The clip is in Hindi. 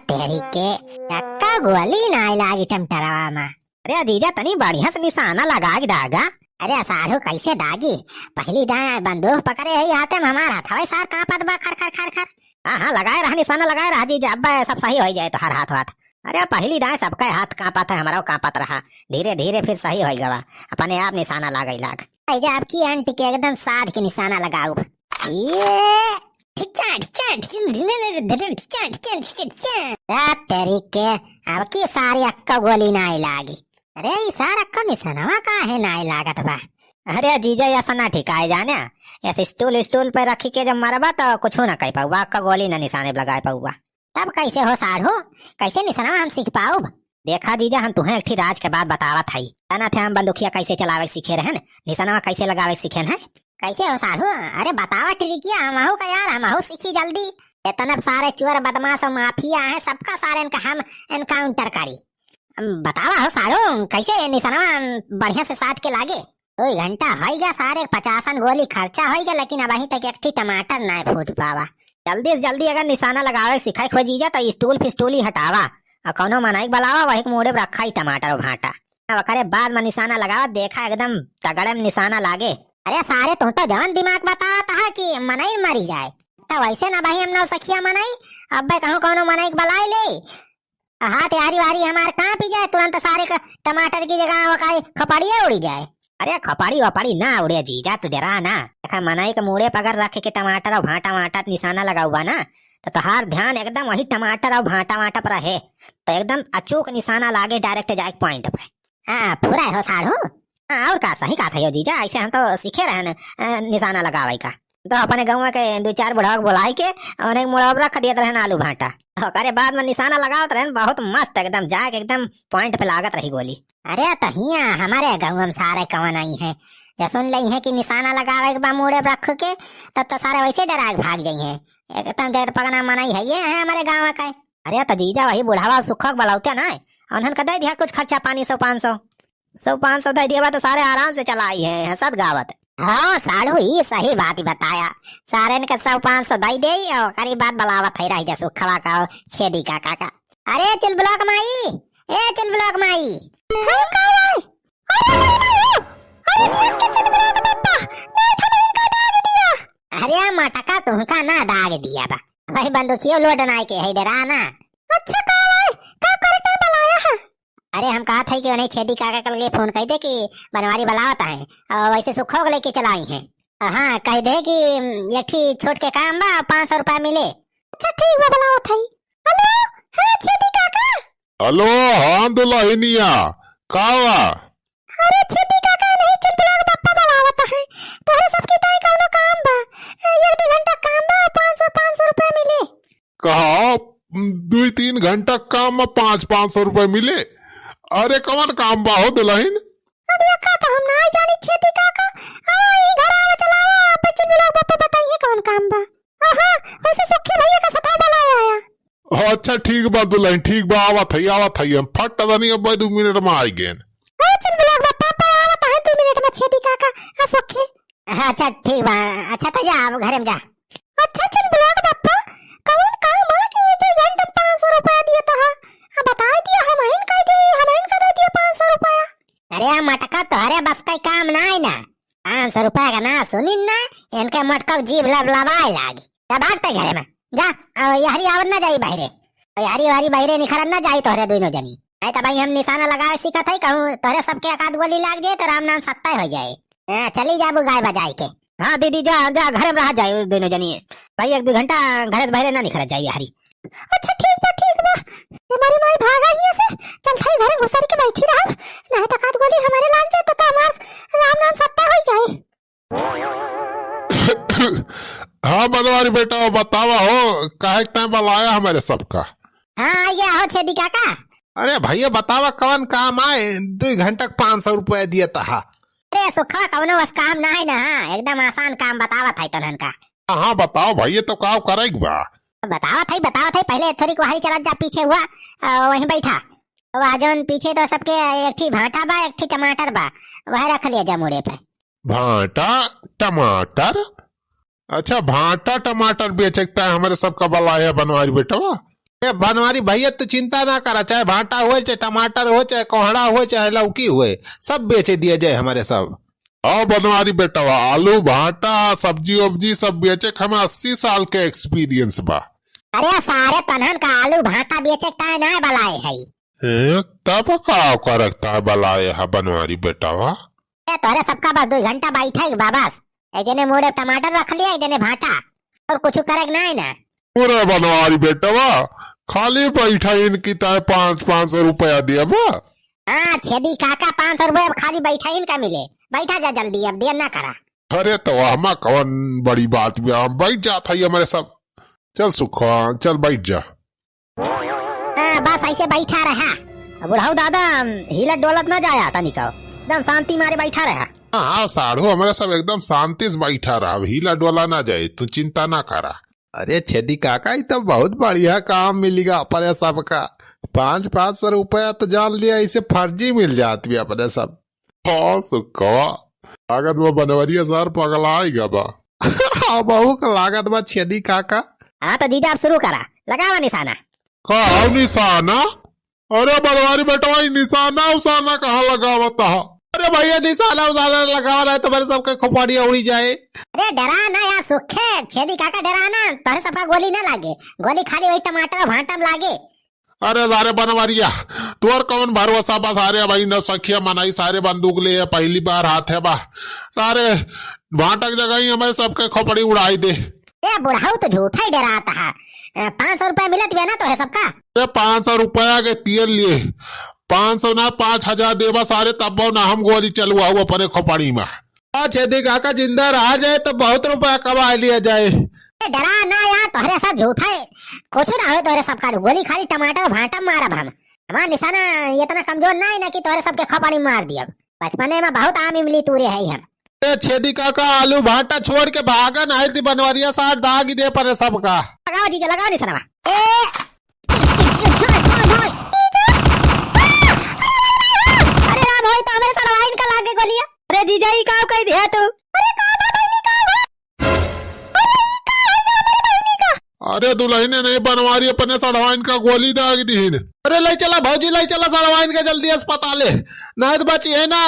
तेरी के अक्का गोली नाई लागी टमटरवा में। अरे जीजा तनी बढ़िया से निशाना लगा के दागा। अरे साढ़ू कैसे दागी, पहली दाएं बंदूक पकड़े है हाथे में हमारा था सार कांपत बा खर खर खर खर। हाँ लगाए रहा निशाना लगाए रहा जीजा, अब सब सही हो जाए तो हर हाथ हाथ। अरे पहली दाएं सबका हाथ कांपत है, हमारा कांपत रहा, धीरे धीरे फिर सही हो गवा, अपने आप निशाना लगा लाग। आपकी आंटी के एकदम साध के निशाना लगाऊ। तेरी के अब की सारी अक्का गोली नाई लागी। अरे सार अक्का निशाना का है नाई लागत बा। अरे जीजा ऐसा ना ठिकाए जाने, ऐसे स्टूल पे रखी के जब मरबा तो कुछ ना कह पाऊबा, अक्का गोली ना निशाने लगाए पाऊबा। तब कैसे हो साढ़ू, कैसे निशाना हम सीख पाऊ? देखा जीजा हम तुम्हें एक राज के बाद बतावत हई, तना थे हम बंदूकिया कैसे चलावे सीखे रहन, निशाना कैसे लगावे सीखे है। कैसे हो साढ़ू? अरे बतावा ट्रिकिया, हमहू का यार हमहू सीखी जल्दी। इतना सारे चोर बदमाश और माफिया है, सबका सारे इनका हम एनकाउंटर करी। बतावा हो साढ़ू कैसे निशाना बढ़िया से साथ के लागे। 2 घंटा होगा, सारे 50 गोली खर्चा होगा, लेकिन अब अभी तक एक टमाटर ना फूट पावा। जल्दी से जल्दी अगर निशाना लगावे सिखाई खो जीजा तो स्टूल फिस्टूल ही हटावा और कोनो मनाई बलावा, वही मोड़े रखा ही टमाटर और भाटा। अब करे बाद में निशाना लगावा, देखा एकदम तगड़े में निशाना लागे। अरे सारे तुम तो जवान दिमाग बताता है कि मनाई मरी जाए, तो वैसे ना भाई हम ना सखिया मनाई, अब भाई कहूँ कोनो मनाई बलाई ले, हाथ यारी वारी हमारे कहाँ पी जाए, तुरंत सारे का टमाटर की जगह खपड़िया उड़ी जाए। अरे खपड़ी वपड़ी ना उड़े जीजा, तू डरा ना। मनाई के मुड़े पगर रखे के टमाटर और भाटा वाटा निशाना लगा हुआ ना, तो तुहार ध्यान एकदम वही टमाटर और भाटा वाटा पर रहे, तो एकदम अचूक निशाना लागे, डायरेक्ट जाए पॉइंट पे। हाँ पूरा हो साढ़ू। और का सही का था जीजा, ऐसे हम तो सीखे रहे निशाना लगावे का, तो अपने गाँव के 2-4 बुढ़ा बुलाई के और मुड़ा रख दिया रहन आलू भाटा, करे बाद में निशाना लगावत रहन, बहुत मस्त एकदम जाके एकदम पॉइंट पे लागत रही गोली। अरे तो हिया हमारे गाँव में सारे कवन आई है, या सुन ली है कि निशाना लगावे के बाद मुड़े रख के तब तो सारे वैसे डरा के भाग जाइए, एकदम डेढ़ पगना मनाई है ये है हमारे गाँव का। अरे तो जीजा वही बुढ़ावा सुखक बलौते ना, उन्हन का दे दिया कुछ खर्चा पानी 100-500 दे दिया तो सारे आराम से चलाई है हंसत गावत। हाँ साढ़ू ही सही बात ही बताया, सारे ने 100-500 दई दे और करीब बात बलावत है रही जैसे खवा का छेदी का काका। अरे चल ब्लॉक माई, ए चल ब्लॉक माई। अरे मटका तुमका ना दाग दिया बा, भाई बंदूकियों लोड नाई के है डरा ना। अच्छा का करता बलाया है? अरे हम कहा था कि उन्हें छेदी काका कल के फोन कह दे कि बनवारी बलावता है और वैसे सुखोग लेके चलाई है। हाँ कह दे कि ये ठीक छोट के काम बा, 500 रुपया मिले। अच्छा ठीक बा बलावत है। हेलो हाँ छेदी काका। हेलो हाँ दुल्हनिया कावा। अरे छेदी काका नहीं चल ब्लॉक पप्पा बलावत है, तोहरे सबके ताई कौनो काम बा, 1-2 घंटा काम बा, 500 रुपया मिले। कहा 2-3 घंटा काम में 500 रुपए मिले? अरे कौन काम बा हो दुल्हन? अब ये का तो हम ना जानी छेदी काका, आई घर आवा चलावा आप चल ब्लॉक पप्पा बताइए कौन काम बा। हां वैसे सुखी भैया का सता बुलाया आया। अच्छा ठीक बा दुल्हन, ठीक बा, आवत है हम फट दनी अब 2 मिनट में आई गेन। चल ब्लॉक पप्पा आवत है 2 मिनट में छेदी काका आ सुखी। अच्छा ठीक बा, अच्छा तो जा अब घर में जा। अच्छा चल ब्लॉक पप्पा कौन काम है कि 2 घंटे 500 रुपया दिया तो अब बता दिया, हम इन कह दे हम इन कर दिया 500 रुपया। अरे मटका तोहरे बस का काम ना है ना, 500 रुपया का ना सुनी ना, इनका मटका जीभ लबलबाए लागी। जा भागते घर में जा, यारी आवत ना जाई बाहरे, यारी वारी बाहरे निखरन ना जाई तोहरे दोनों जनी, नहीं तो भाई हम निशाना लगावे सीखत है, कहूँ तोहरे सबके एकाध गोली लाग जाए तो राम नाम सत्ता हो जाए। चली जाबू गाय बजाई के। हाँ दीदी जा जा घर में रह जाए दोनों जनी, भाई 1-2 घंटा घर से बाहरे ना निखर जाए यारी। अच्छा ठीक बा हमारी माई भागा ही से, चल थाई घर घुसर के बैठी रह, नहीं तो काद गोली हमारे लाग जाए तो हमार राम नाम सत्ता हो जाए। हाँ बनवारी बेटा बतावा हो काहे टाइम बुलाया हमारे सबका? हाँ ये हो छेदी काका। अरे भैया बतावा कौन काम आए, 2 घंटा 500 रुपया दिया था। अरे सुखा कौनो बस काम ना है ना, एकदम आसान काम बतावा था तनन का। हाँ बताओ भैया तो काम करेग बा। बतावा था पहले थोड़ी कुहारी चलत जा पीछे हुआ वहीं बैठा, वहाँ जौन पीछे तो सबके एक ठी भाटा बा एक ठी टमाटर बा, वह रख लिया जा मुड़े पे। भाटा टमाटर। अच्छा, भाटा टमाटर बेचता है हमारे सबका बला है बनवारी बेटवा। बनवारी भैया तू चिंता ना करा, चाहे भाटा हो चाहे टमाटर हो चाहे कोहड़ा हो चाहे लौकी हुए, सब बेचे दिए जाए हमारे सब। हाँ बनवारी बेटवा, आलू भाटा सब्जी वब्जी सब बेचे, हमें 80 साल के एक्सपीरियंस बा। अरे सारे पनहन का आलू भाटा बेचता है ना बलाए है। तब का रखता है बलाए है बनवारी बेटवा। तोरे सबका बस 2 घंटा बैठा ही बाबस, एक जने मोड़े टमाटर रख लिया, एक जने भाटा, और कुछ करे ना है ना। पूरे बनवारी बेटवा खाली बैठा इनकी तय 500 रुपया दिया बा। हाँ छेदी काका 500 रुपये खाली बैठा इनका मिले, बैठा जा जल्दी, अब देर ना करा। अरे तो हम कौन बड़ी बात भी, हम बैठ जाता ही हमारे सब। चल सुखा चल बैठ जा। हाँ बस ऐसे बैठा रहा। बुढ़ाऊ दादा हिलत डोलत ना जाया तनिका, एकदम शांति मारे बैठा रहा। हाँ साढ़ू हमारे सब एकदम शांति से बैठा रहा, हीला डोला ना जाए, तू चिंता ना करा। अरे छेदी काका ये तो बहुत बढ़िया काम मिलेगा अपने सबका। 500 रुपया तो जान लिया इसे फर्जी मिल जाती है अपने सब। हाँ सुखवा लागत वो बनवरिया सर पगलाएगा बा। बहु का लागत बा छेदी काका। हाँ तो जीजा अब शुरू करा, लगावा निशाना। कहा निशाना? अरे बनवारी बेटवा निशाना उसाना कहाँ लगावता है? अरे भैया निशाना उसाना लगा रहा है तुम्हारे सबके खोपड़िया उड़ी जाए। अरे डरा ना यार सुखे, छेदी काका डरा ना, तोरे सबका गोली ना लागे, गोली खाली वही टमाटर भाटा में लागे। अरे सारे बनवारिया तुअर कौन भरोसा बा, सारे भाई न सखिया मनाई, सारे बंदूक ले पहली बार हाथ है बा, सारे भाटक जगह ही हमारे सबके खोपड़ी उड़ाई दे। बुढ़ाऊ तो झूठा ही डराता है। 500 रुपया मिलत भी ना तो है सबका। अरे 500 रुपया के तेल लिए 500 ना 5000 देवा सारे, तब ना हम गोली चलवा अपने खोपड़ी में। छेदी काका जिंदा रह जाए तो बहुत रुपया कमा लिया जाए। डरा ना यार, तोहरे सब झूठा है, कुछ ना हो तोहरे सबका, गोली खाली टमाटर भाटा मारब हम। हमारा निशाना इतना कमजोर ना है ना कि तोहरे सबके खोपड़ी मार दिया। बचपने में बहुत आम इमली तूरे है हम। छेदी काका आलू भाटा छोड़ के भागन आए थी बनवारिया साथ दाग दे पर सबका। लगाओ जीजा लगाओ निशाना। अरे राम होई तो हमारे साथ लाइन का लागे गोलियां। अरे जीजा ही काव कह दिया तू? अरे का बहनी का है? अरे दुल्हने नहीं बनवारी अपने सड़वाइन का गोली दाग दी। अरे ले चला भौजी ले चला सड़वाइन के जल्दी अस्पताल, नहीं तो बची है ना।